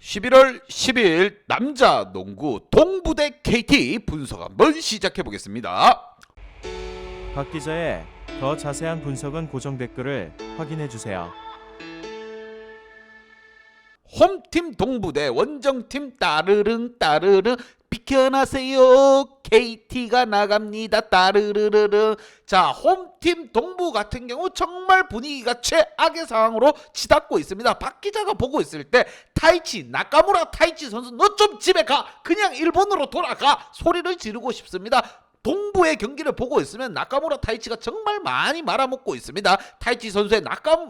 11월 12일 남자 농구 동부 대 KT 분석 한번 시작해 보겠습니다. 박 기자의 더 자세한 분석은 고정 댓글을 확인해 주세요. 홈팀 동부 대 원정팀 따르릉 비켜나세요. KT가 나갑니다. 따르르르르. 자, 홈팀 동부 같은 경우 정말 분위기가 최악의 상황으로 치닫고 있습니다. 박 기자가 보고 있을 때 나카무라 타이치 선수 너 좀 집에 가. 그냥 일본으로 돌아가. 소리를 지르고 싶습니다. 동부의 경기를 보고 있으면 나카무라 타이치가 정말 많이 말아먹고 있습니다. 타이치 선수의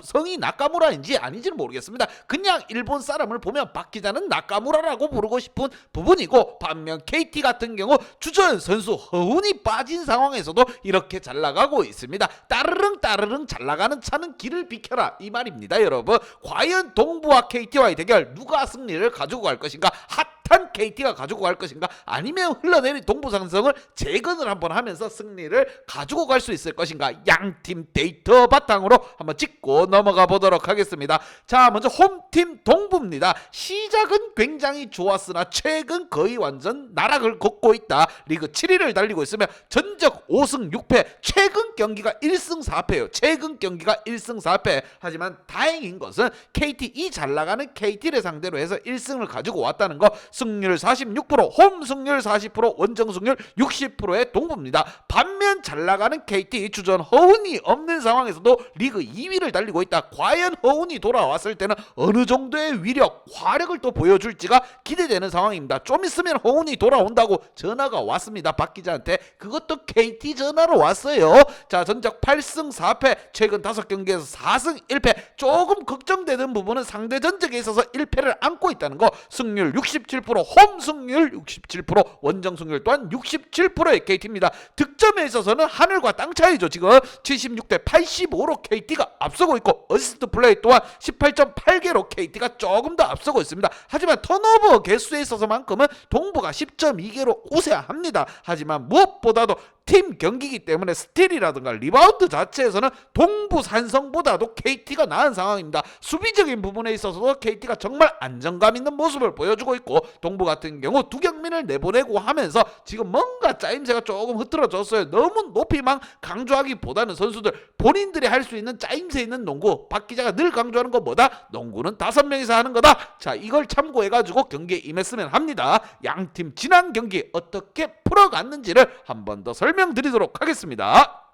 성이 나카무라인지 아닌지는 모르겠습니다. 그냥 일본 사람을 보면 박 기자는 나카무라라고 부르고 싶은 부분이고, 반면 KT 같은 경우 주전 선수 허운이 빠진 상황에서도 이렇게 잘 나가고 있습니다. 따르릉 잘 나가는 차는 길을 비켜라 이 말입니다. 여러분, 과연 동부와 KT와의 대결 누가 승리를 가지고 갈 것인가? 핫한 KT가 가지고 갈 것인가? 아니면 흘러내린 동부 상승을 재건을 한번 하면서 승리를 가지고 갈 수 있을 것인가? 양팀 데이터 바탕으로 한번 짚고 넘어가 보도록 하겠습니다. 자, 먼저 홈팀 동부입니다. 시작은 굉장히 좋았으나 최근 거의 완전 나락을 걷고 있다. 리그 7위를 달리고 있으며 전적 5승 6패, 최근 경기가 1승 4패예요. 최근 경기가 1승 4패. 하지만 다행인 것은 KT, 이 잘 나가는 KT를 상대로 해서 1승을 가지고 왔다는 거. 승률 46%, 홈 승률 40%, 원정 승률 60%의 동부입니다. 반면 잘 나가는 KT, 주전 허운이 없는 상황에서도 리그 2위를 달리고 있다. 과연 허운이 돌아왔을 때는 어느 정도의 위력, 화력을 또 보여줄지가 기대되는 상황입니다. 좀 있으면 허운이 돌아온다고 전화가 왔습니다. 박 기자한테. 그것도 KT 전화로 왔어요. 자, 전적 8승 4패, 최근 5경기에서 4승 1패. 조금 걱정되는 부분은 상대 전적에 있어서 1패를 안고 있다는 거. 승률 67%, 홈 승률 67%, 원정 승률 또한 67%의 KT입니다. 득점에 있어서는 하늘과 땅 차이죠. 지금 76대 85로 KT가 앞서고 있고, 어시스트 플레이 또한 18.8개로 KT가 조금 더 앞서고 있습니다. 하지만 턴오버 개수에 있어서만큼은 동부가 10.2개로 우세합니다. 하지만 무엇보다도 팀 경기이기 때문에 스틸이라든가 리바운드 자체에서는 동부 산성보다도 KT가 나은 상황입니다. 수비적인 부분에 있어서도 KT가 정말 안정감 있는 모습을 보여주고 있고, 동부 같은 경우 두경민을 내보내고 하면서 지금 뭔가 짜임새가 조금 흐트러졌어요. 너무 높이만 강조하기보다는 선수들 본인들이 할 수 있는 짜임새 있는 농구, 박 기자가 늘 강조하는 거 뭐다? 농구는 5명이서 하는 거다. 자, 이걸 참고해가지고 경기에 임했으면 합니다. 양팀 지난 경기 어떻게 풀어갔는지를 한 번 더 설명드리도록 하겠습니다.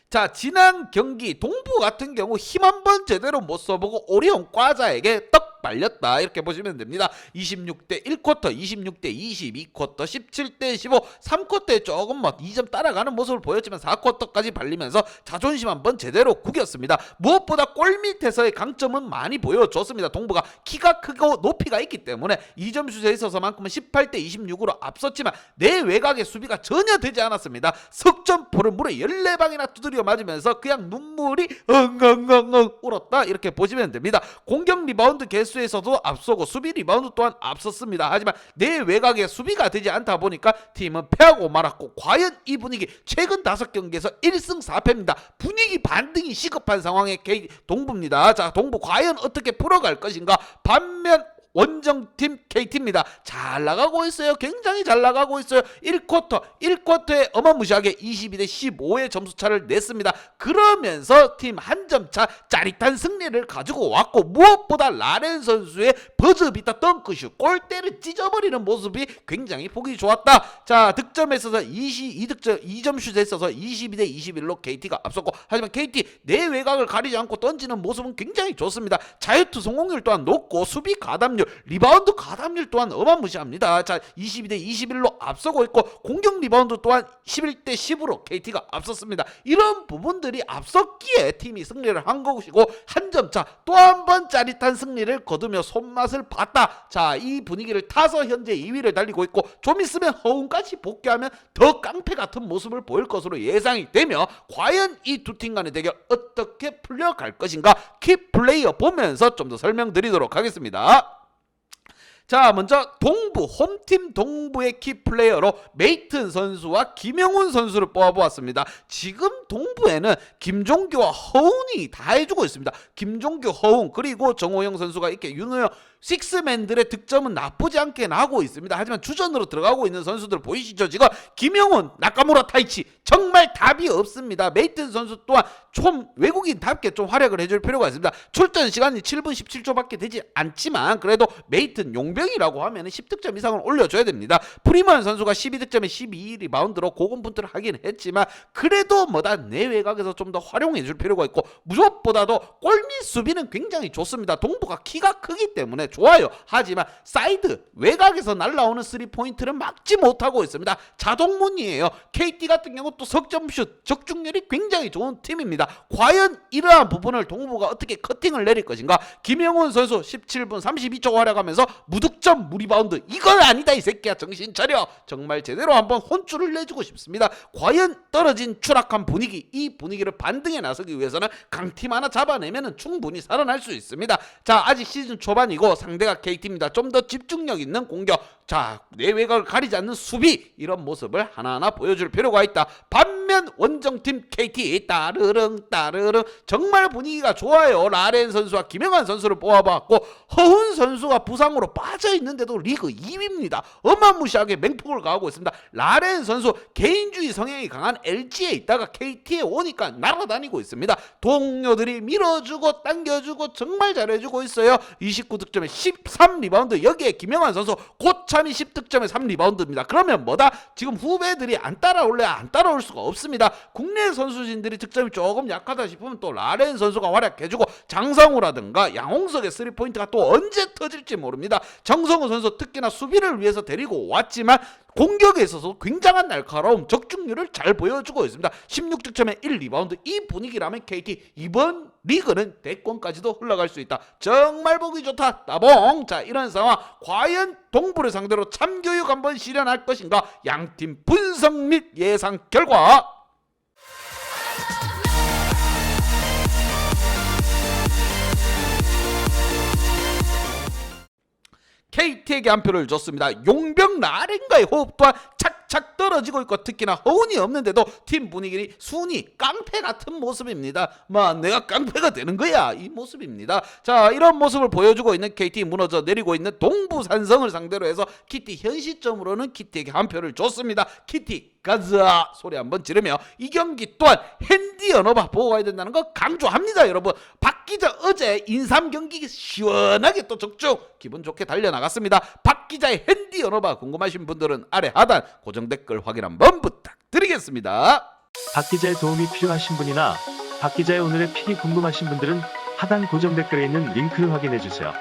자, 지난 경기 동부 같은 경우 힘 한번 제대로 못 써보고 오리온 과자에게 떡 말렸다, 이렇게 보시면 됩니다. 26대 1쿼터, 26대 20, 2쿼터 17대 15, 3쿼터에 조금 2점 따라가는 모습을 보였지만 4쿼터까지 발리면서 자존심 한번 제대로 구겼습니다. 무엇보다 골 밑에서의 강점은 많이 보여줬습니다. 동부가 키가 크고 높이가 있기 때문에 2점 슛에 있어서만큼은 18대 26으로 앞섰지만 내 외곽의 수비가 전혀 되지 않았습니다. 석점포를 무려 14방이나 두드려 맞으면서 그냥 눈물이 엉엉엉엉 울었다, 이렇게 보시면 됩니다. 공격 리바운드 개수에서도 앞서고 수비 리바운드 또한 앞섰습니다. 하지만 내 외곽의 수비가 되지 않다 보니까 팀은 패하고 말았고, 과연 이 분위기 최근 5경기에서 1승 4패입니다. 분위기 반등이 시급한 상황의 동부입니다. 자, 동부 과연 어떻게 풀어갈 것인가? 반면 원정팀 KT입니다. 잘 나가고 있어요. 굉장히 잘 나가고 있어요. 1쿼터에 어마무시하게 22대 15의 점수차를 냈습니다. 그러면서 팀 한 점차 짜릿한 승리를 가지고 왔고, 무엇보다 라렌 선수의 버즈비터 덩크슛, 골대를 찢어버리는 모습이 굉장히 보기 좋았다. 자, 득점에 있어서 2점 슛에 있어서 22대 21로 KT가 앞섰고, 하지만 KT 내 외곽을 가리지 않고 던지는 모습은 굉장히 좋습니다. 자유투 성공률 또한 높고, 수비 가담률, 리바운드 가담률 또한 어마무시합니다. 자, 22대 21로 앞서고 있고, 공격 리바운드 또한 11대 10으로 KT가 앞섰습니다. 이런 부분들이 앞섰기에 팀이 승리를 한 것이고, 한 점차 또 한 번 짜릿한 승리를 거두며 손맛을 봤다. 자, 이 분위기를 타서 현재 2위를 달리고 있고, 좀 있으면 허운까지 복귀하면 더 깡패 같은 모습을 보일 것으로 예상이 되며, 과연 이 두 팀 간의 대결 어떻게 풀려갈 것인가? 키 플레이어 보면서 좀 더 설명드리도록 하겠습니다. 자, 먼저 동부 홈팀 동부의 키플레이어로 메이튼 선수와 김영훈 선수를 뽑아보았습니다. 지금 동부에는 김종규와 허운이 다 해주고 있습니다. 김종규, 허운 그리고 정호영 선수가 이렇게 윤호영 식스맨들의 득점은 나쁘지 않게 나고 있습니다. 하지만 주전으로 들어가고 있는 선수들 보이시죠? 지금 김영훈, 나카무라 타이치 정말 답이 없습니다. 메이튼 선수 또한 좀 외국인답게 좀 활약을 해줄 필요가 있습니다. 출전 시간이 7분 17초밖에 되지 않지만 그래도 메이튼 용병이라고 하면 10득점 이상을 올려줘야 됩니다. 프리먼 선수가 12득점에 12리바운드로 고군분투를 하긴 했지만 그래도 뭐다 내외곽에서 좀 더 활용해줄 필요가 있고 무엇보다도 골밑 수비는 굉장히 좋습니다. 동부가 키가 크기 때문에 좋아요. 하지만 사이드 외곽에서 날라오는 3포인트를 막지 못하고 있습니다. 자동문이에요. KT 같은 경우 또 석점슛 적중률이 굉장히 좋은 팀입니다. 과연 이러한 부분을 동부가 어떻게 커팅을 내릴 것인가? 김영훈 선수 17분 32초 활약하면서 무득점 무리바운드 이건 아니다 이 새끼야 정신 차려. 정말 제대로 한번 혼쭐을 내주고 싶습니다. 과연 떨어진 추락한 분위기 이 분위기를 반등해 나서기 위해서는 강팀 하나 잡아내면 충분히 살아날 수 있습니다. 자 아직 시즌 초반이고 상대가 KT입니다. 좀 더 집중력 있는 공격 자 내외곽을 가리지 않는 수비 이런 모습을 하나하나 보여줄 필요가 있다. 반면 원정팀 KT 따르릉 정말 분위기가 좋아요. 라렌 선수와 김영환 선수를 뽑아봤고 허훈 선수가 부상으로 빠져있는데도 리그 2위입니다. 어마무시하게 맹폭을 가하고 있습니다. 라렌 선수 개인주의 성향이 강한 LG에 있다가 KT에 오니까 날아다니고 있습니다. 동료들이 밀어주고 당겨주고 정말 잘해주고 있어요. 29득점에 13리바운드 여기에 김영환 선수 고참이 10득점에 3리바운드입니다. 그러면 뭐다? 지금 후배들이 안 따라올래? 안 따라올 수가 없습니다. 국내 선수진들이 득점이 조금 약하다 싶으면 또 라렌 선수가 활약해주고 장성우라든가 양홍석의 3포인트가 또 언제 터질지 모릅니다. 정성우 선수 특히나 수비를 위해서 데리고 왔지만 공격에 있어서 굉장한 날카로움 적중률을 잘 보여주고 있습니다. 16득점에 1리바운드 이 분위기라면 KT 이번 리그는 대권까지도 흘러갈 수 있다. 정말 보기 좋다. 따봉. 자 이런 상황 과연 동부를 상대로 참교육 한번 실현할 것인가? 양팀 분석 및 예상 결과 KT에게 한 표를 줬습니다. 용병 라렌과의 호흡 또한 착착 떨어지고 있고 특히나 허운이 없는데도 팀 분위기 순위 깡패 같은 모습입니다. 내가 깡패가 되는 거야 이 모습입니다. 자 이런 모습을 보여주고 있는 KT 무너져 내리고 있는 동부산성을 상대로 해서 KT 현 시점으로는 KT에게 한 표를 줬습니다. KT 가자 소리 한번 지르며 이 경기 또한 핸디 언어바 보고 가야 된다는 거 강조합니다. 여러분 박 기자 어제 인삼 경기 시원하게 또 적중 기분 좋게 달려나갔습니다. 박 기자의 핸디 언어바 궁금하신 분들은 아래 하단 고정 댓글 확인 한번 부탁드리겠습니다. 박 기자의 도움이 필요하신 분이나 박 기자의 오늘의 픽이 궁금하신 분들은 하단 고정 댓글에 있는 링크를 확인해 주세요.